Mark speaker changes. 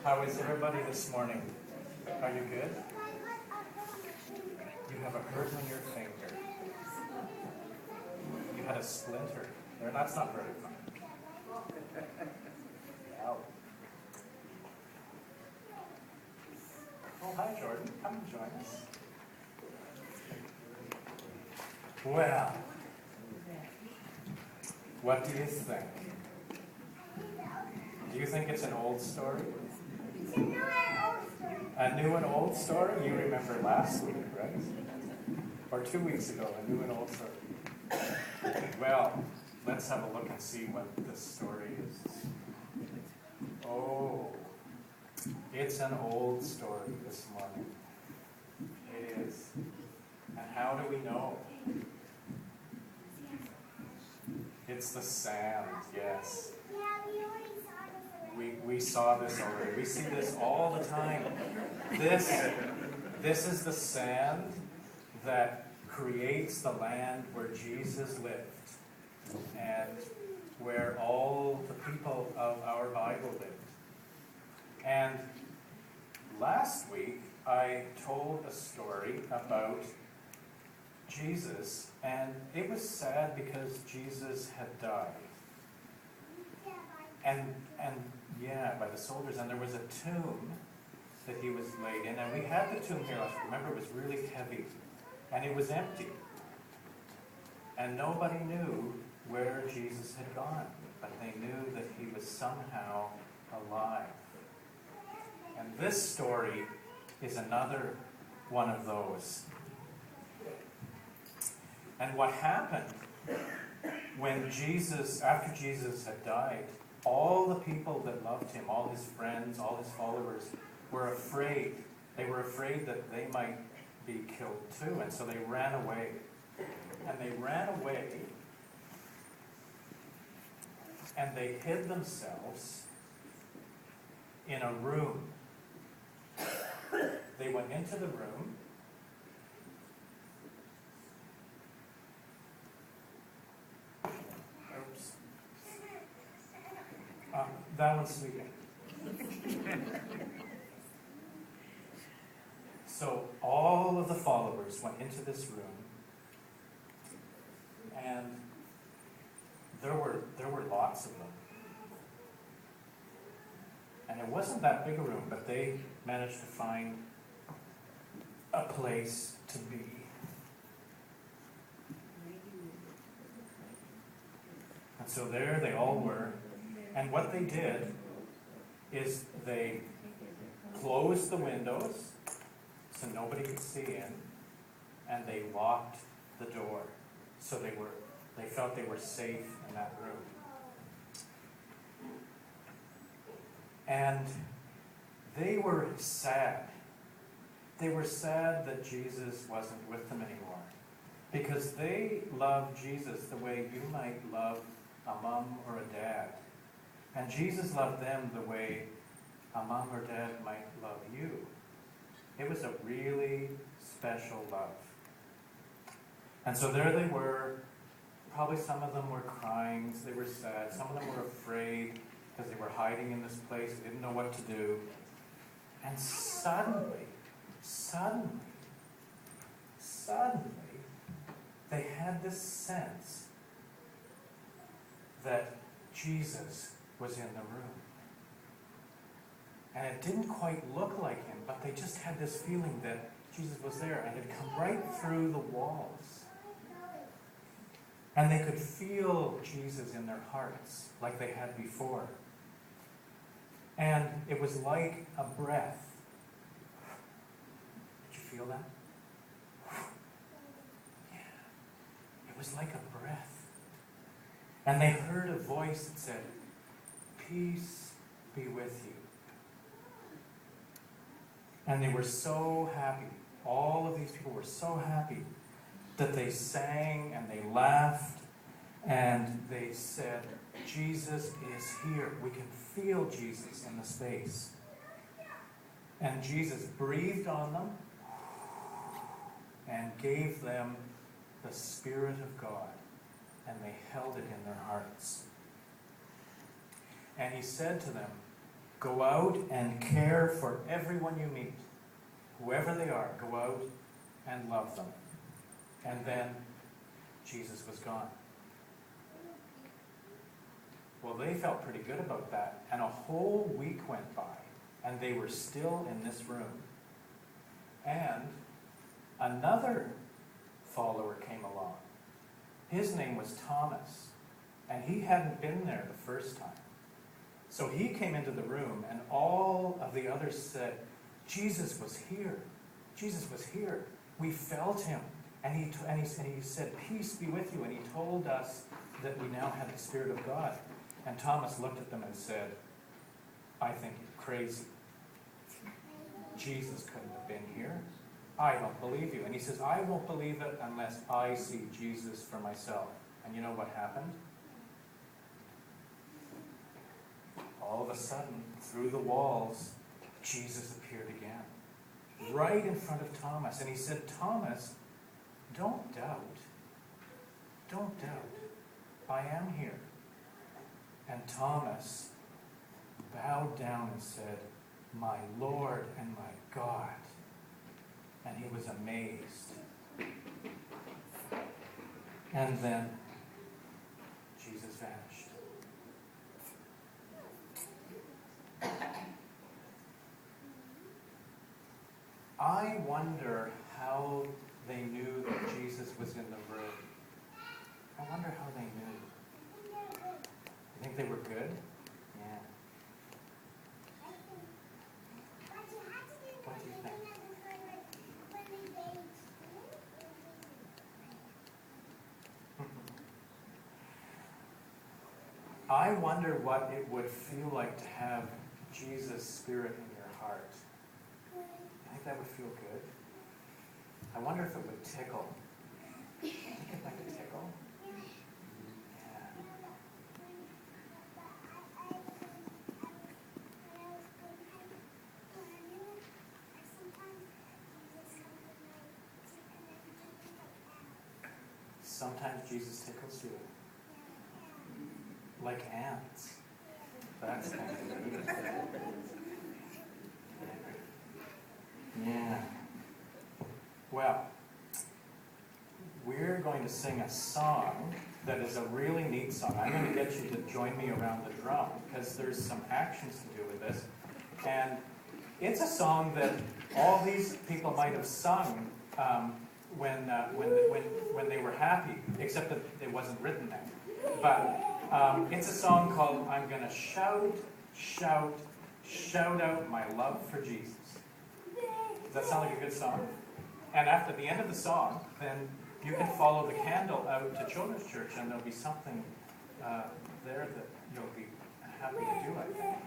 Speaker 1: How is everybody this morning? Are you good? You have a hurt on your finger. You had a splinter. There, that's not very fun. Ow. Oh, hi, Jordan. Come and join us. Well, what do you think? Do you think it's an old story? A new and old story? You remember last week, right? Or 2 weeks ago, a new and old story. Well, let's have a look and see what this story is. Oh, it's an old story this morning. It is. And how do we know? It's the sand, yes. We saw this already. We see this all the time. This is the sand that creates the land where Jesus lived and where all the people of our Bible lived. And last week I told a story about Jesus, and it was sad because Jesus had died. And by the soldiers, and there was a tomb that he was laid in, and we had the tomb here last week. Remember, it was really heavy, and it was empty. And nobody knew where Jesus had gone, but they knew that he was somehow alive. And this story is another one of those. And what happened when Jesus, after Jesus had died, all the people that loved him, all his friends, all his followers, were afraid. They were afraid that they might be killed too, and so they ran away. And they ran away, and they hid themselves in a room. They went into the room, that one's sleeping. So all of the followers went into this room, and there were lots of them. And it wasn't that big a room, but they managed to find a place to be. And so there they all were. And what they did is they closed the windows so nobody could see in, and they locked the door so they felt they were safe in that room. And they were sad. They were sad that Jesus wasn't with them anymore, because they loved Jesus the way you might love a mom or a dad. And Jesus loved them the way a mom or dad might love you. It was a really special love. And so there they were. Probably some of them were crying, they were sad. Some of them were afraid because they were hiding in this place, they didn't know what to do. And suddenly, they had this sense that Jesus was in the room. And it didn't quite look like him, but they just had this feeling that Jesus was there, and it had come right through the walls. And they could feel Jesus in their hearts like they had before. And it was like a breath. Did you feel that? Yeah. It was like a breath. And they heard a voice that said, "Peace be with you." And they were so happy. All of these people were so happy that they sang and they laughed and they said, "Jesus is here." We can feel Jesus in the space. And Jesus breathed on them and gave them the Spirit of God, and they held it in their hearts. And he said to them, Go out and care for everyone you meet. Whoever they are, go out and love them. And then Jesus was gone. Well, they felt pretty good about that. And a whole week went by, and they were still in this room. And another follower came along. His name was Thomas, and he hadn't been there the first time. So he came into the room, and all of the others said, Jesus was here. Jesus was here. We felt him. And he said, peace be with you. And he told us that we now had the Spirit of God. And Thomas looked at them and said, I think you're crazy. Jesus couldn't have been here. I don't believe you. And he says, I won't believe it unless I see Jesus for myself. And you know what happened? All of a sudden, through the walls, Jesus appeared again, right in front of Thomas. And he said, Thomas, don't doubt. Don't doubt. I am here. And Thomas bowed down and said, my Lord and my God. And he was amazed. And then Jesus vanished. I wonder how they knew that Jesus was in the room. I wonder how they knew. You think they were good? Yeah. What do you think? I wonder what it would feel like to have Jesus' Spirit in your heart. I think that would feel good. I wonder if it would tickle. I think it might tickle. Yeah. Sometimes Jesus tickles you. Like ants. That's kind of neat. Yeah. Well, we're going to sing a song that is a really neat song. I'm going to get you to join me around the drum because there's some actions to do with this. And it's a song that all these people might have sung when they were happy, except that it wasn't written then. But it's a song called I'm Gonna Shout, Shout, Shout Out My Love for Jesus. Does that sound like a good song? And after the end of the song, then you can follow the candle out to Children's Church, and there'll be something there that you'll be happy to do, I think.